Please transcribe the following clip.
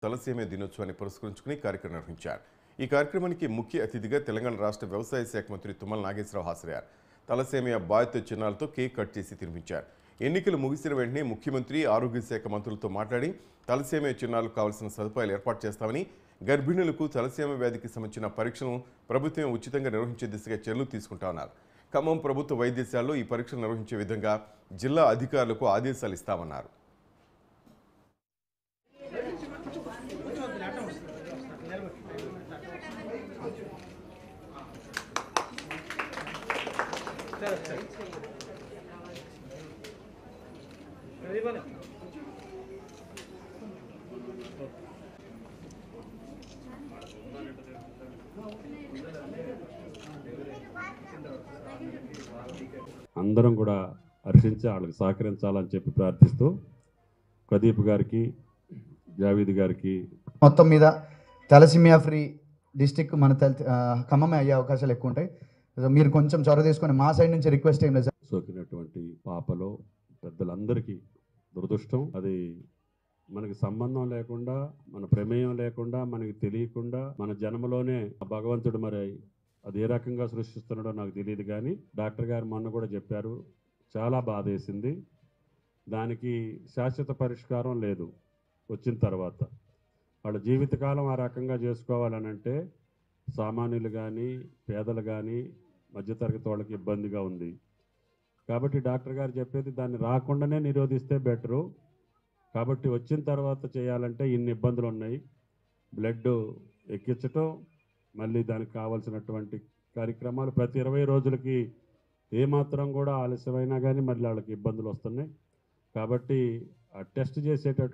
Thalassemia దినోత్సవాన్ని పురస్కరించుకుని కార్యక్రమం నిర్వహించారు. ఈ కార్యక్రమానికి ముఖ్య అతిథిగా తెలంగాణ రాష్ట్ర వ్యవసాయ శాఖ మంత్రి తుమ్మల నాగేశ్వరరావు హాజరయ్యారు. తలసేమియా బాధిత చిన్నారులతో కేక్ కట్ చేసి తినిపించారు. ఎన్నికలు ముగిసిన వెంటనే ముఖ్యమంత్రి, ఆరోగ్య శాఖ మంత్రులతో మాట్లాడి తలసేమియా చిన్నారులకు కావాల్సిన సదుపాయాలు ఏర్పాటు చేస్తామని, గర్భిణులకు తలసేమియా వ్యాధికి సంబంధించిన పరీక్షలను ప్రభుత్వం ఉచితంగా నిర్వహించే దిశగా చర్యలు తీసుకుంటామన్నారు. ఖమ్మం ప్రభుత్వ వైద్యశాలలో ఈ పరీక్షలు నిర్వహించే విధంగా జిల్లా అధికారులకు ఆదేశాలు ఇస్తామన్నారు. అందరం కూడా హర్షించి వాళ్ళకి సహకరించాలని చెప్పి ప్రార్థిస్తూ ప్రదీప్ గారికి, జావీద్ గారికి మొత్తం మీద తలసేమియా ఫ్రీ డిస్టిక్ మన ఖమ్మమే అయ్యే అవకాశాలు ఎక్కువ ఉంటాయి. మీరు కొంచెం చొరవ తీసుకొని మా సైడ్ నుంచి రిక్వెస్ట్ ఏం లేదు. సోకినటువంటి పాపలో పెద్దలందరికీ దురదృష్టం. అది మనకి సంబంధం లేకుండా, మన ప్రమేయం లేకుండా, మనకి తెలియకుండా మన జన్మలోనే భగవంతుడు మరి అది ఏ రకంగా సృష్టిస్తున్నాడో నాకు తెలియదు. కానీ డాక్టర్ గారు మొన్న కూడా చెప్పారు, చాలా బాధ వేసింది. దానికి శాశ్వత పరిష్కారం లేదు. వచ్చిన తర్వాత వాళ్ళ జీవితకాలం ఆ రకంగా చేసుకోవాలనంటే సామాన్యులు కానీ, పేదలు కానీ, మధ్యతరగతి వాళ్ళకి ఇబ్బందిగా ఉంది. కాబట్టి డాక్టర్ గారు చెప్పేది దాన్ని రాకుండానే నిరోధిస్తే బెటరు. కాబట్టి వచ్చిన తర్వాత చేయాలంటే ఇన్ని ఇబ్బందులు ఉన్నాయి. బ్లడ్ ఎక్కించటం, మళ్ళీ దానికి కావాల్సినటువంటి కార్యక్రమాలు ప్రతి 20 రోజులకి ఏమాత్రం కూడా ఆలస్యమైనా కానీ మళ్ళీ వాళ్ళకి ఇబ్బందులు వస్తున్నాయి. కాబట్టి ఆ టెస్ట్ చేసేటటువంటి